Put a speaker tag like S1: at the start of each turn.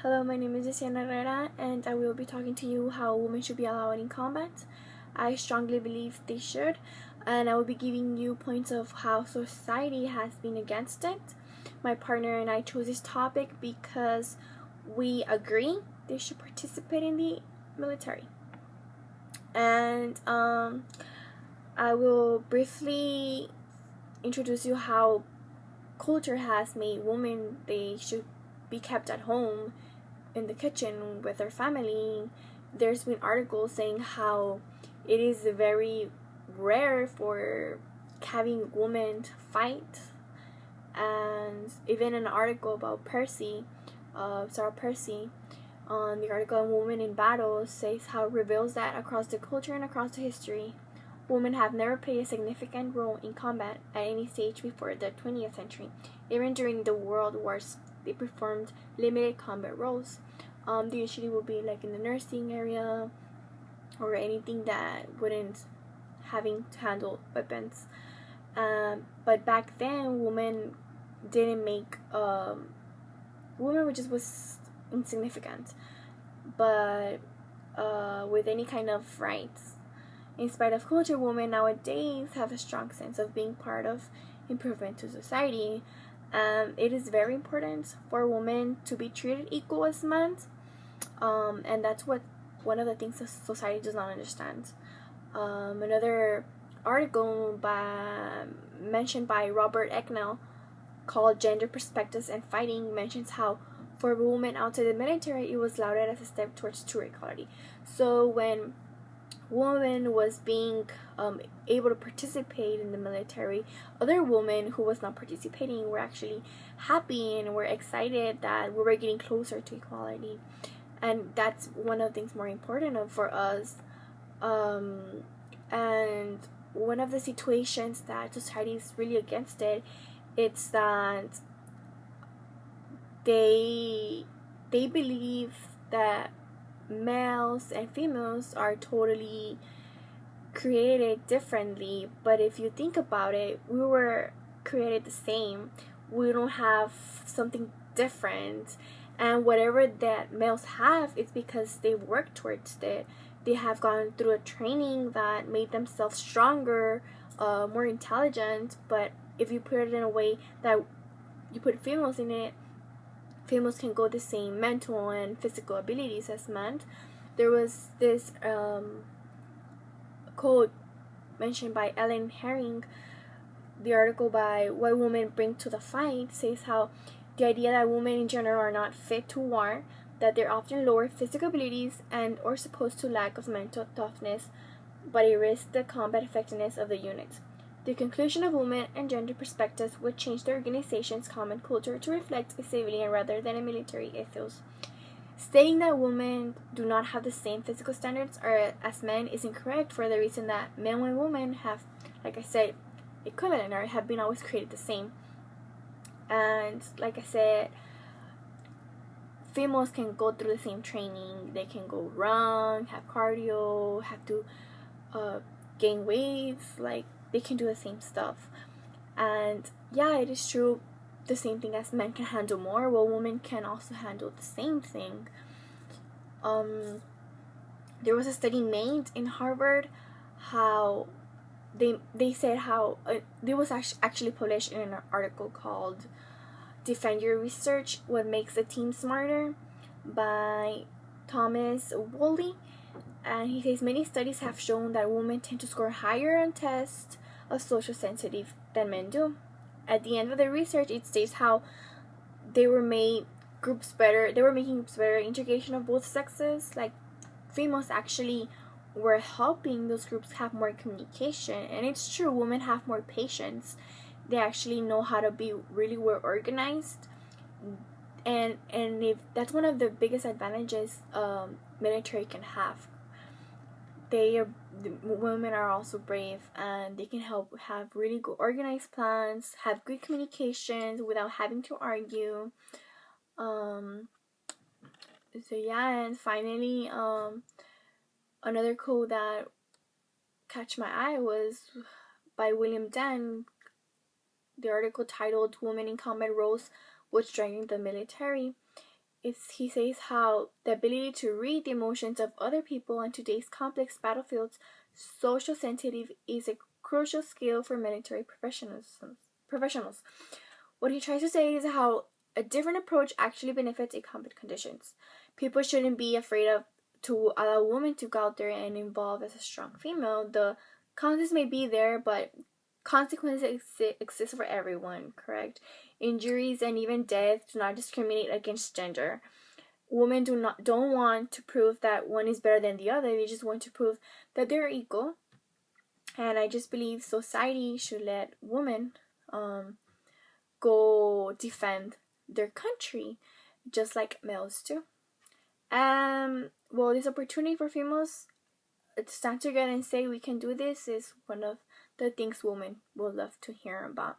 S1: Hello, my name is Isiana Herrera, and I will be talking to you how women should be allowed in combat. I strongly believe they should, and I will be giving you points of how society has been against it. My partner and I chose this topic because we agree they should participate in the military. And I will briefly introduce you how culture has made women they should be kept at home in the kitchen with their family. There's been articles saying how it is very rare for having women fight, and even an article about Sarah Percy, on the article on Women in Battle says how it reveals that across the culture and across the history, women have never played a significant role in combat at any stage before the 20th century. Even during the World Wars, they performed limited combat roles. They usually will be like in the nursing area or anything that wouldn't having to handle weapons. But back then, women didn't make women just was insignificant, but with any kind of rights. In spite of culture, women nowadays have a strong sense of being part of improvement to society. It is very important for women to be treated equal as men, and that's what one of the things that society does not understand. Another article mentioned by Robert Ecknell called Gender Perspectives and Fighting mentions how for women outside the military it was lauded as a step towards true equality. So when woman was being able to participate in the military, other women who was not participating were actually happy and were excited that we were getting closer to equality. And that's one of the things more important for us. And one of the situations that society is really against it's that they believe that males and females are totally created differently, but if you think about it, we were created the same. We don't have something different, and whatever that males have, it's because they work towards it. They have gone through a training that made themselves stronger, more intelligent. But if you put it in a way that you put females in it, females can go the same mental and physical abilities as men. There was this quote mentioned by Ellen Herring. The article by What Women Bring to the Fight says how the idea that women in general are not fit to war, that they're often lower physical abilities and or supposed to lack of mental toughness, but it risks the combat effectiveness of the unit. The conclusion of women and gender perspectives would change the organization's common culture to reflect a civilian rather than a military ethos. Stating that women do not have the same physical standards as men is incorrect for the reason that men and women have, like I said, equivalent or have been always created the same. And like I said, females can go through the same training. They can go run, have cardio, have to gain weights. Like, they can do the same stuff. And yeah, it is true, the same thing as men can handle more, well, women can also handle the same thing. There was a study made in Harvard how they said how it was actually published in an article called Defend Your Research, What Makes a Team Smarter by Thomas Woolley. And he says many studies have shown that women tend to score higher on tests of social sensitive than men do. At the end of the research, it states how they were making groups better, integration of both sexes. Like, females actually were helping those groups have more communication. And it's true, women have more patience. They actually know how to be really well organized. And if that's one of the biggest advantages military can have. Women are also brave, and they can help have really good organized plans, have good communications without having to argue. So yeah, and finally, another quote that catch my eye was by William Dent. The article titled "Women in Combat Roles: What's Driving the Military." he says how the ability to read the emotions of other people on today's complex battlefields, social sensitive, is a crucial skill for military professionals. What he tries to say is how a different approach actually benefits in combat conditions. People shouldn't be afraid of to allow women to go out there and involve as a strong female. The context may be there, but consequences exist for everyone, correct? Injuries and even death do not discriminate against gender. Women don't want to prove that one is better than the other. They just want to prove that they're equal. And I just believe society should let women go defend their country just like males do. Well, this opportunity for females to stand together and say we can do this is one of the things women will love to hear about.